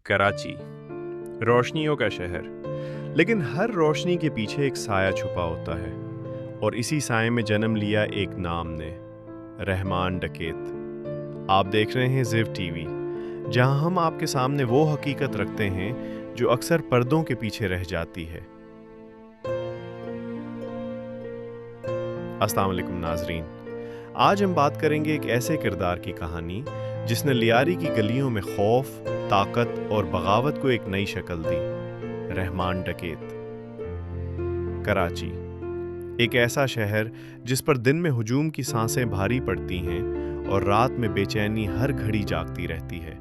कराची, रोशनियों का शहर। लेकिन हर रोशनी के पीछे एक साया छुपा होता है, और इसी साये में जन्म लिया एक नाम ने, रहमान डकैत। आप देख रहे हैं ज़िव टीवी, जहां हम आपके सामने वो हकीकत रखते हैं जो अक्सर पर्दों के पीछे रह जाती है। अस्सलाम वालेकुम नाजरीन, आज हम बात करेंगे एक ऐसे किरदार की कहानी जिसने लियारी की गलियों में खौफ, ताकत और बगावत को एक नई शक्ल दी। रहमान डकैत। कराची, एक ऐसा शहर जिस पर दिन में हुजूम की सांसें भारी पड़ती हैं और रात में बेचैनी हर घड़ी जागती रहती है।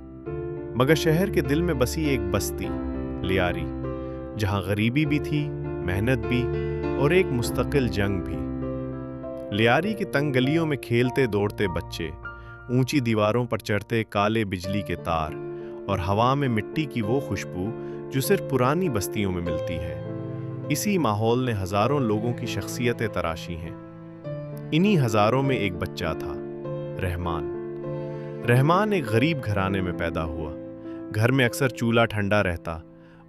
मगर शहर के दिल में बसी एक बस्ती, लियारी, जहां गरीबी भी थी, मेहनत भी और एक मुस्तकिल जंग भी। लियारी की तंग गलियों में खेलते दौड़ते बच्चे, ऊंची दीवारों पर चढ़ते काले बिजली के तार और हवा में मिट्टी की वो खुशबू जो सिर्फ पुरानी बस्तियों में मिलती है। इसी माहौल ने हजारों लोगों की शख्सियतें तराशी हैं। इन्हीं हजारों में एक बच्चा था, रहमान। रहमान एक गरीब घराने में पैदा हुआ। घर में अक्सर चूल्हा ठंडा रहता,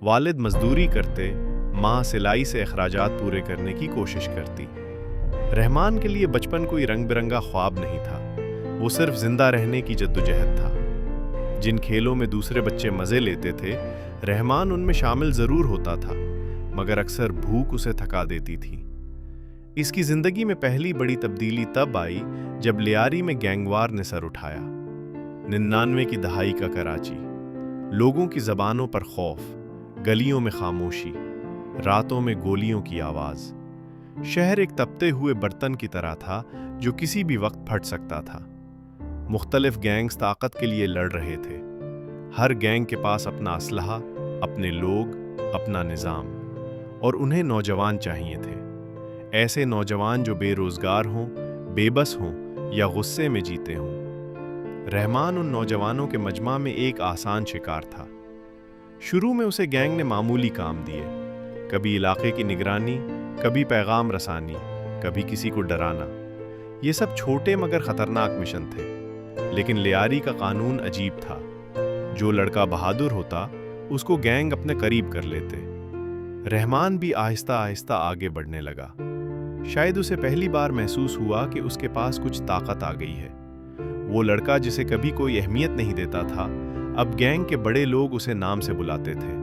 वालिद मजदूरी करते, माँ सिलाई से अखराजात पूरे करने की कोशिश करती। रहमान के लिए बचपन कोई रंग बिरंगा ख्वाब नहीं था, वो सिर्फ जिंदा रहने की जद्दोजहद था। जिन खेलों में दूसरे बच्चे मजे लेते थे, रहमान उनमें शामिल जरूर होता था, मगर अक्सर भूख उसे थका देती थी। इसकी जिंदगी में पहली बड़ी तब्दीली तब आई जब लियारी में गैंगवार ने सर उठाया। 99 की दहाई का कराची, लोगों की जबानों पर खौफ, गलियों में खामोशी, रातों में गोलियों की आवाज। शहर एक तपते हुए बर्तन की तरह था जो किसी भी वक्त फट सकता था। मुख्तलिफ गैंग्स ताकत के लिए लड़ रहे थे। हर गैंग के पास अपना असलहा, अपने लोग, अपना निज़ाम, और उन्हें नौजवान चाहिए थे। ऐसे नौजवान जो बेरोजगार हों, बेबस हों या गुस्से में जीते हों। रहमान उन नौजवानों के मजमा में एक आसान शिकार था। शुरू में उसे गैंग ने मामूली काम दिए, कभी इलाके की निगरानी, कभी पैगाम रसानी, कभी किसी को डराना। ये सब छोटे मगर खतरनाक मिशन थे, लेकिन लियारी का कानून अजीब था। जो लड़का बहादुर होता, उसको गैंग अपने करीब कर लेते। रहमान भी आहिस्ता आहिस्ता आगे बढ़ने लगा। शायद उसे पहली बार महसूस हुआ कि उसके पास कुछ ताकत आ गई है। वो लड़का जिसे कभी कोई अहमियत नहीं देता था, अब गैंग के बड़े लोग उसे नाम से बुलाते थे।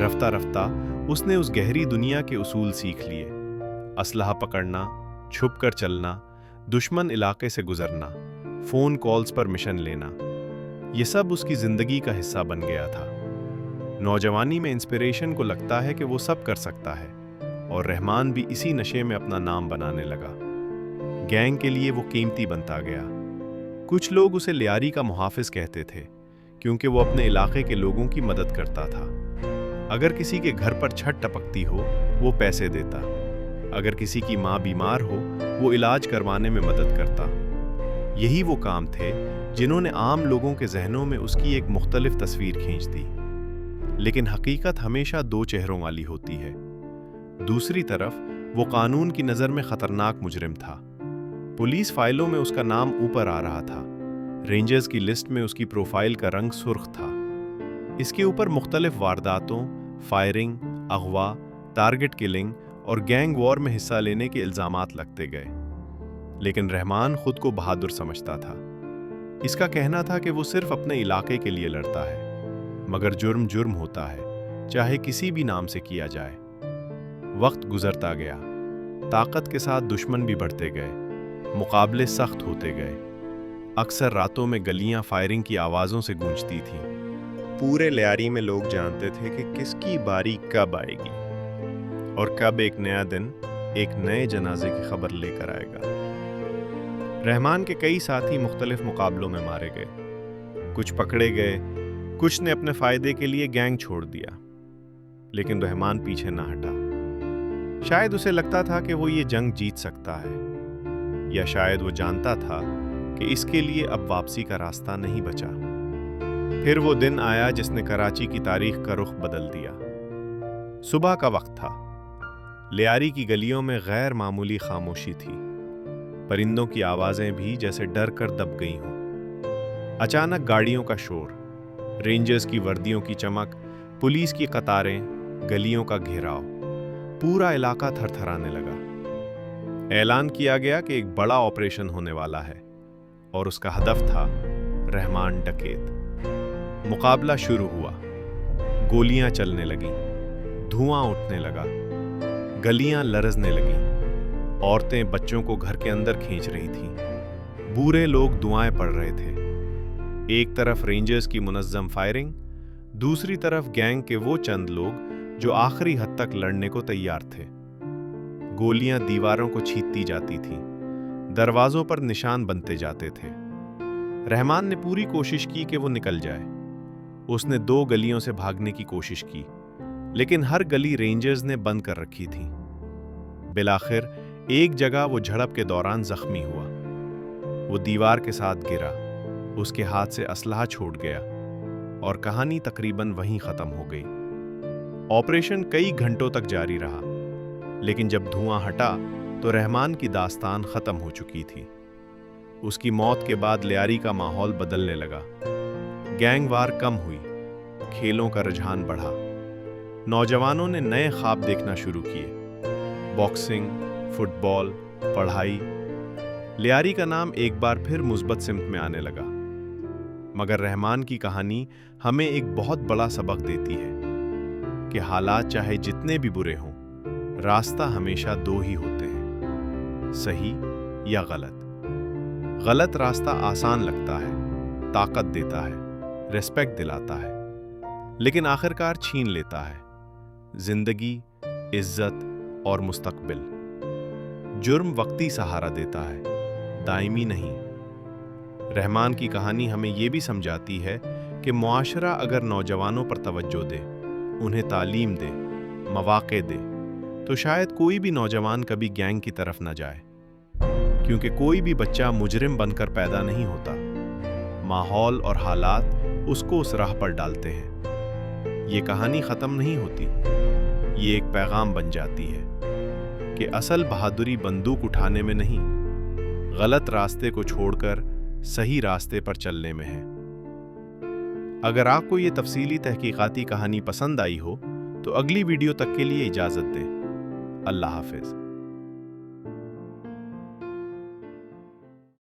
रफ्ता रफ्ता उसने उस गहरी दुनिया के उसूल सीख लिए। असलहा पकड़ना, छुप कर चलना, दुश्मन इलाके से गुजरना, फोन कॉल्स पर मिशन लेना, ये सब उसकी जिंदगी का हिस्सा बन गया था। नौजवानी में इंस्पिरेशन को लगता है कि वो सब कर सकता है, और रहमान भी इसी नशे में अपना नाम बनाने लगा। गैंग के लिए वो कीमती बनता गया। कुछ लोग उसे लियारी का मुहाफिज कहते थे, क्योंकि वो अपने इलाके के लोगों की मदद करता था। अगर किसी के घर पर छत टपकती हो, वो पैसे देता। अगर किसी की माँ बीमार हो, वो इलाज करवाने में मदद करता। यही वो काम थे जिन्होंने आम लोगों के जहनों में उसकी एक मुख्तलिफ तस्वीर खींच दी। लेकिन हकीकत हमेशा दो चेहरों वाली होती है। दूसरी तरफ वो कानून की नज़र में खतरनाक मुजरिम था। पुलिस फाइलों में उसका नाम ऊपर आ रहा था। रेंजर्स की लिस्ट में उसकी प्रोफाइल का रंग सुर्ख था। इसके ऊपर मुख्तलिफ वारदातों, फायरिंग, अगवा, टारगेट किलिंग और गैंग वॉर में हिस्सा लेने के इल्जामात लगते गए। लेकिन रहमान खुद को बहादुर समझता था। इसका कहना था कि वो सिर्फ अपने इलाके के लिए लड़ता है, मगर जुर्म जुर्म होता है, चाहे किसी भी नाम से किया जाए। वक्त गुजरता गया, ताकत के साथ दुश्मन भी बढ़ते गए, मुकाबले सख्त होते गए। अक्सर रातों में गलियां फायरिंग की आवाज़ों से गूंजती थीं। पूरे लियारी में लोग जानते थे कि किसकी बारी कब आएगी और कब एक नया दिन एक नए जनाजे की खबर लेकर आएगा। रहमान के कई साथी मुख्तलिफ मुकाबलों में मारे गए। कुछ पकड़े गए, कुछ ने अपने फायदे के लिए गैंग छोड़ दिया, लेकिन रहमान पीछे ना हटा। शायद उसे लगता था कि वो ये जंग जीत सकता है, या शायद वो जानता था कि इसके लिए अब वापसी का रास्ता नहीं बचा। फिर वो दिन आया जिसने कराची की तारीख का रुख बदल दिया। सुबह का वक्त था। लियारी की गलियों में गैर मामूली खामोशी थी। परिंदों की आवाजें भी जैसे डर कर दब गई हों। अचानक गाड़ियों का शोर, रेंजर्स की वर्दियों की चमक, पुलिस की कतारें, गलियों का घेराव, पूरा इलाका थरथराने लगा। ऐलान किया गया कि एक बड़ा ऑपरेशन होने वाला है और उसका हदफ था रहमान डकैत। मुकाबला शुरू हुआ, गोलियां चलने लगीं, धुआं उठने लगा, गलियां लरजने लगीं, औरतें बच्चों को घर के अंदर खींच रही थीं, बूढ़े लोग दुआएं पढ़ रहे थे। एक तरफ रेंजर्स की मुनज़्ज़म फायरिंग, दूसरी तरफ गैंग के वो चंद लोग जो आखिरी हद तक लड़ने को तैयार थे। गोलियां दीवारों को छींटती जाती थीं, दरवाजों पर निशान बनते जाते थे। रहमान ने पूरी कोशिश की कि वो निकल जाए। उसने 2 गलियों से भागने की कोशिश की, लेकिन हर गली रेंजर्स ने बंद कर रखी थी। बिलाखिर एक जगह वो झड़प के दौरान जख्मी हुआ। वो दीवार के साथ गिरा, उसके हाथ से असलहा छूट गया और कहानी तकरीबन वहीं खत्म हो गई। ऑपरेशन कई घंटों तक जारी रहा, लेकिन जब धुआं हटा तो रहमान की दास्तान खत्म हो चुकी थी। उसकी मौत के बाद लियारी का माहौल बदलने लगा। गैंगवार कम हुई, खेलों का रुझान बढ़ा, नौजवानों ने नए ख्वाब देखना शुरू किए, बॉक्सिंग, फुटबॉल, पढ़ाई। लियारी का नाम एक बार फिर मुस्बत सिमत में आने लगा। मगर रहमान की कहानी हमें एक बहुत बड़ा सबक देती है कि हालात चाहे जितने भी बुरे हों, रास्ता हमेशा 2 ही होते हैं, सही या गलत। गलत रास्ता आसान लगता है, ताकत देता है, रिस्पेक्ट दिलाता है, लेकिन आखिरकार छीन लेता है जिंदगी, इज्जत और मुस्तकबिल। जुर्म वक्ती सहारा देता है, दायमी नहीं। रहमान की कहानी हमें यह भी समझाती है कि मुआशरा अगर नौजवानों पर तवज्जो दे, उन्हें तालीम दे, मौक़े दे, तो शायद कोई भी नौजवान कभी गैंग की तरफ न जाए, क्योंकि कोई भी बच्चा मुजरिम बनकर पैदा नहीं होता। माहौल और हालात उसको उस राह पर डालते हैं। ये कहानी ख़त्म नहीं होती, ये एक पैगाम बन जाती है कि असल बहादुरी बंदूक उठाने में नहीं, गलत रास्ते को छोड़कर सही रास्ते पर चलने में है। अगर आपको ये तफसीली तहकीकाती कहानी पसंद आई हो तो अगली वीडियो तक के लिए इजाज़त दें। अल्लाह हाफ़िज़।